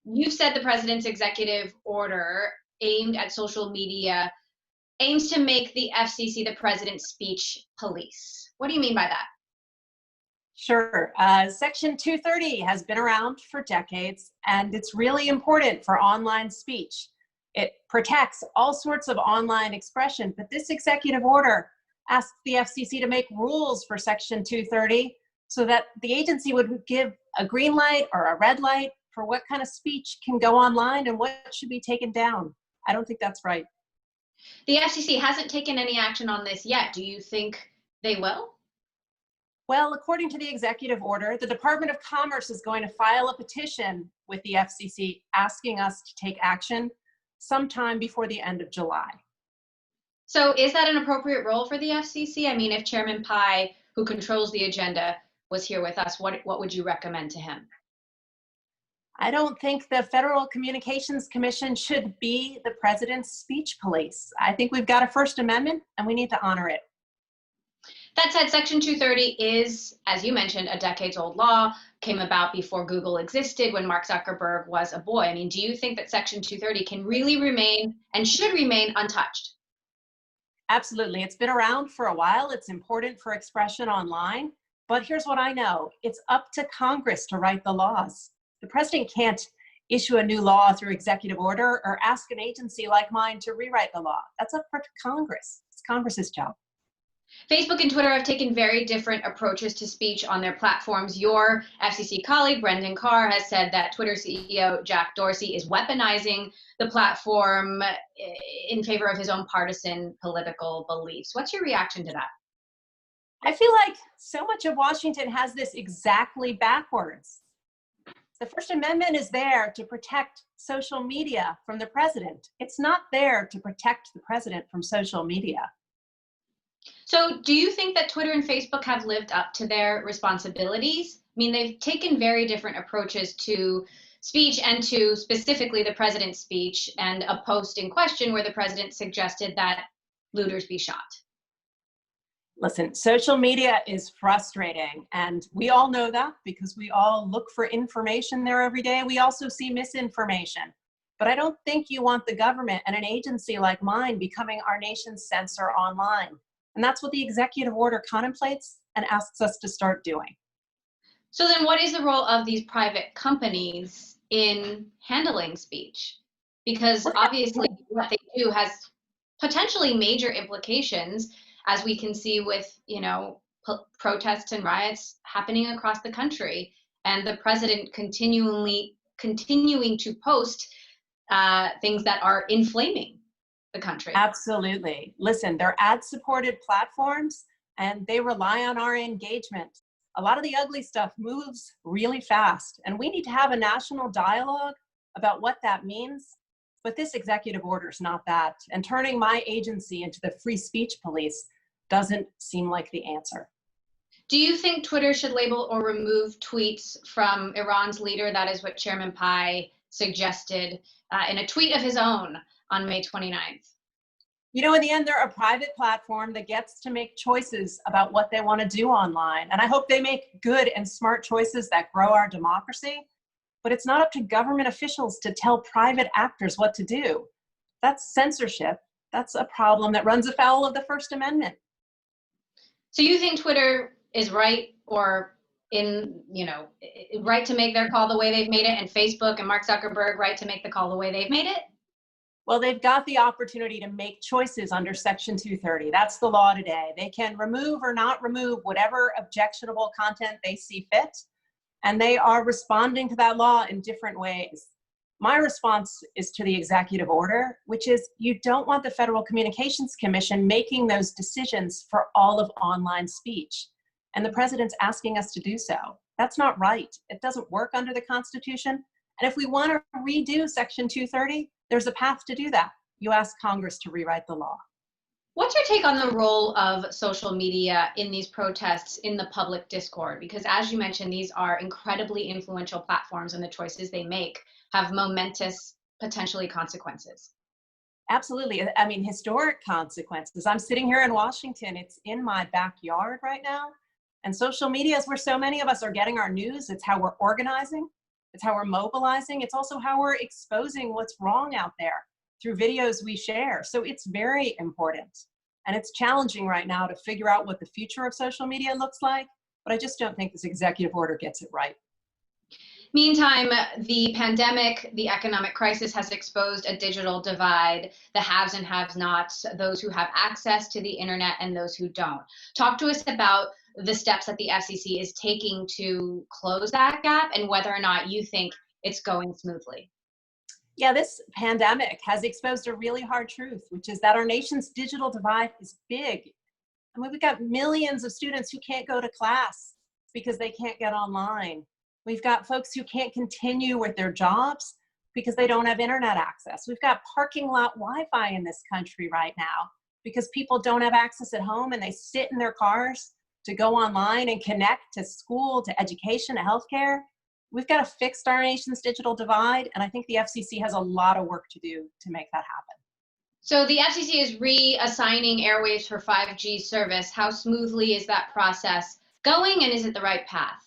you've said the president's executive order aimed at social media aims to make the FCC the president's speech police. What do you mean by that? Sure. Section 230 has been around for decades, and it's really important for online speech. It protects all sorts of online expression, but this executive order asks the FCC to make rules for Section 230 so that the agency would give a green light or a red light for what kind of speech can go online and what should be taken down. I don't think that's right. The FCC hasn't taken any action on this yet. Do you think they will? Well, according to the executive order, the Department of Commerce is going to file a petition with the FCC asking us to take action sometime before the end of July. So is that an appropriate role for the FCC? I mean, if Chairman Pai, who controls the agenda, was here with us, what would you recommend to him? I don't think the Federal Communications Commission should be the president's speech police. I think we've got a First Amendment and we need to honor it. That said, Section 230 is, as you mentioned, a decades-old law, came about before Google existed, when Mark Zuckerberg was a boy. I mean, do you think that Section 230 can really remain and should remain untouched? Absolutely. It's been around for a while. It's important for expression online. But here's what I know. It's up to Congress to write the laws. The president can't issue a new law through executive order or ask an agency like mine to rewrite the law. That's up for Congress. It's Congress's job. Facebook and Twitter have taken very different approaches to speech on their platforms. Your FCC colleague, Brendan Carr, has said that Twitter CEO Jack Dorsey is weaponizing the platform in favor of his own partisan political beliefs. What's your reaction to that? I feel like so much of Washington has this exactly backwards. The First Amendment is there to protect social media from the president. It's not there to protect the president from social media. So do you think that Twitter and Facebook have lived up to their responsibilities? I mean, they've taken very different approaches to speech and to specifically the president's speech, and a post in question where the president suggested that looters be shot. Listen, social media is frustrating, and we all know that because we all look for information there every day. We also see misinformation. But I don't think you want the government and an agency like mine becoming our nation's censor online. And that's what the executive order contemplates and asks us to start doing. So then what is the role of these private companies in handling speech? Because obviously what they do has potentially major implications, as we can see with, protests and riots happening across the country, and the president continuing to post things that are inflaming the country. Absolutely. Listen, they're ad-supported platforms and they rely on our engagement. A lot of the ugly stuff moves really fast, and we need to have a national dialogue about what that means. But this executive order is not that. And turning my agency into the free speech police doesn't seem like the answer. Do you think Twitter should label or remove tweets from Iran's leader? That is what Chairman Pai suggested in a tweet of his own on May 29th. In the end, they're a private platform that gets to make choices about what they want to do online. And I hope they make good and smart choices that grow our democracy. But it's not up to government officials to tell private actors what to do. That's censorship. That's a problem that runs afoul of the First Amendment. So you think Twitter is right, or right to make their call the way they've made it, and Facebook and Mark Zuckerberg right to make the call the way they've made it? Well, they've got the opportunity to make choices under Section 230. That's the law today. They can remove or not remove whatever objectionable content they see fit, and they are responding to that law in different ways. My response is to the executive order, which is you don't want the Federal Communications Commission making those decisions for all of online speech. And the president's asking us to do so. That's not right. It doesn't work under the Constitution. And if we want to redo Section 230, there's a path to do that. You ask Congress to rewrite the law. What's your take on the role of social media in these protests in the public discord? Because as you mentioned, these are incredibly influential platforms, and the choices they make have momentous, potentially, consequences. Absolutely. I mean, historic consequences. I'm sitting here in Washington. It's in my backyard right now. And social media is where so many of us are getting our news. It's how we're organizing. It's how we're mobilizing. It's also how we're exposing what's wrong out there through videos we share. So it's very important. And it's challenging right now to figure out what the future of social media looks like, but I just don't think this executive order gets it right. Meantime, the pandemic, the economic crisis has exposed a digital divide, the haves and have-nots, those who have access to the internet and those who don't. Talk to us about the steps that the FCC is taking to close that gap and whether or not you think it's going smoothly. Yeah, this pandemic has exposed a really hard truth, which is that our nation's digital divide is big. I mean, we've got millions of students who can't go to class because they can't get online. We've got folks who can't continue with their jobs because they don't have internet access. We've got parking lot Wi-Fi in this country right now because people don't have access at home and they sit in their cars to go online and connect to school, to education, to healthcare. We've got to fix our nation's digital divide, and I think the FCC has a lot of work to do to make that happen. So the FCC is reassigning airwaves for 5G service. How smoothly is that process going, and is it the right path?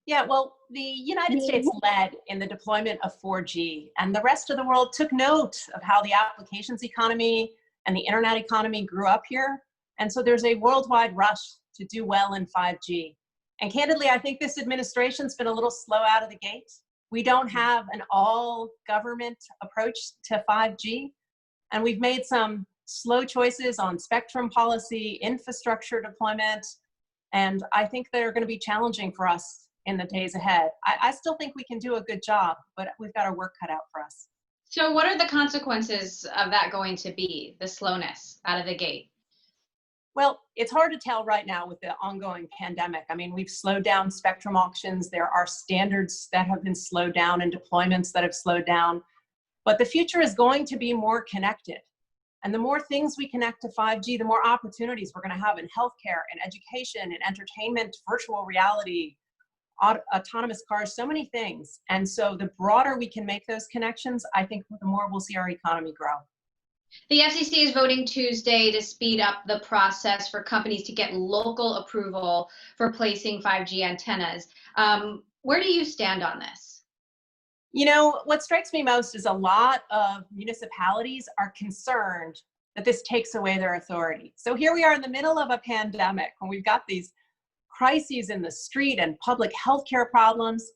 Yeah, well, the United States led in the deployment of 4G, and the rest of the world took note of how the applications economy and the internet economy grew up here. And so there's a worldwide rush to do well in 5G. And candidly, I think this administration's been a little slow out of the gate. We don't have an all-government approach to 5G, and we've made some slow choices on spectrum policy, infrastructure deployment, and I think they're going to be challenging for us in the days ahead. I still think we can do a good job, but we've got our work cut out for us. So what are the consequences of that going to be, the slowness out of the gate? Well, it's hard to tell right now with the ongoing pandemic. I mean, we've slowed down spectrum auctions. There are standards that have been slowed down and deployments that have slowed down. But the future is going to be more connected. And the more things we connect to 5G, the more opportunities we're going to have in healthcare and education and entertainment, virtual reality, autonomous cars, so many things. And so the broader we can make those connections, I think the more we'll see our economy grow. The FCC is voting Tuesday to speed up the process for companies to get local approval for placing 5G antennas. Where do you stand on this? You know, what strikes me most is a lot of municipalities are concerned that this takes away their authority. So here we are in the middle of a pandemic when we've got these crises in the street and public health care problems.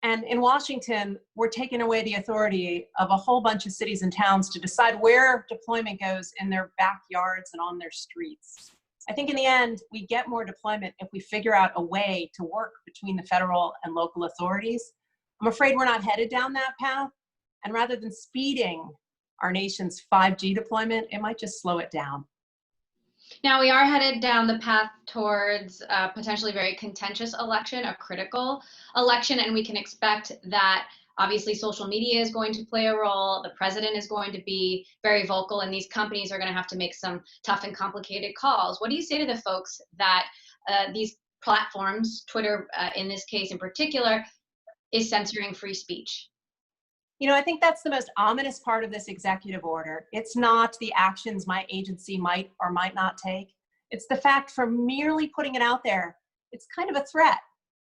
And in Washington, we're taking away the authority of a whole bunch of cities and towns to decide where deployment goes in their backyards and on their streets. I think in the end, we get more deployment if we figure out a way to work between the federal and local authorities. I'm afraid we're not headed down that path. And rather than speeding our nation's 5G deployment, it might just slow it down. Now we are headed down the path towards a potentially very contentious election, a critical election, and we can expect that obviously social media is going to play a role, the president is going to be very vocal, and these companies are going to have to make some tough and complicated calls. What do you say to the folks that these platforms, Twitter in this case in particular, is censoring free speech? You know, I think that's the most ominous part of this executive order. It's not the actions my agency might or might not take. It's the fact from merely putting it out there, it's kind of a threat.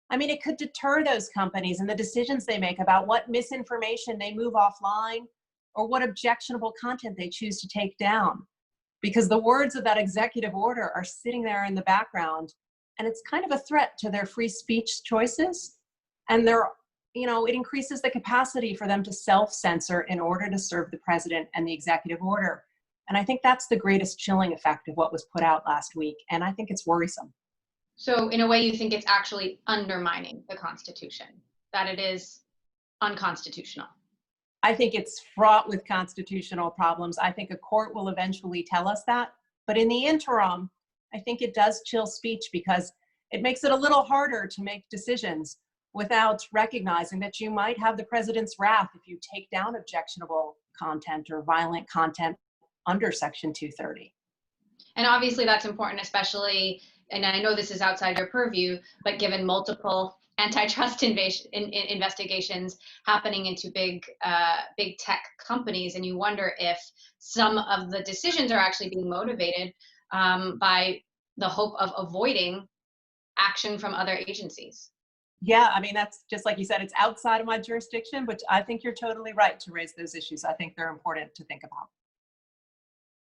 I mean, it could deter those companies and the decisions they make about what misinformation they move offline or what objectionable content they choose to take down. Because the words of that executive order are sitting there in the background, and it's kind of a threat to their free speech choices. And it increases the capacity for them to self-censor in order to serve the president and the executive order. And I think that's the greatest chilling effect of what was put out last week. And I think it's worrisome. So in a way, you think it's actually undermining the Constitution, that it is unconstitutional? I think it's fraught with constitutional problems. I think a court will eventually tell us that. But in the interim, I think it does chill speech because it makes it a little harder to make decisions without recognizing that you might have the president's wrath if you take down objectionable content or violent content under Section 230. And obviously that's important, especially, and I know this is outside your purview, but given multiple antitrust investigations happening into big tech companies, and you wonder if some of the decisions are actually being motivated by the hope of avoiding action from other agencies. Yeah, I mean, that's just like you said, it's outside of my jurisdiction, but I think you're totally right to raise those issues. I think they're important to think about.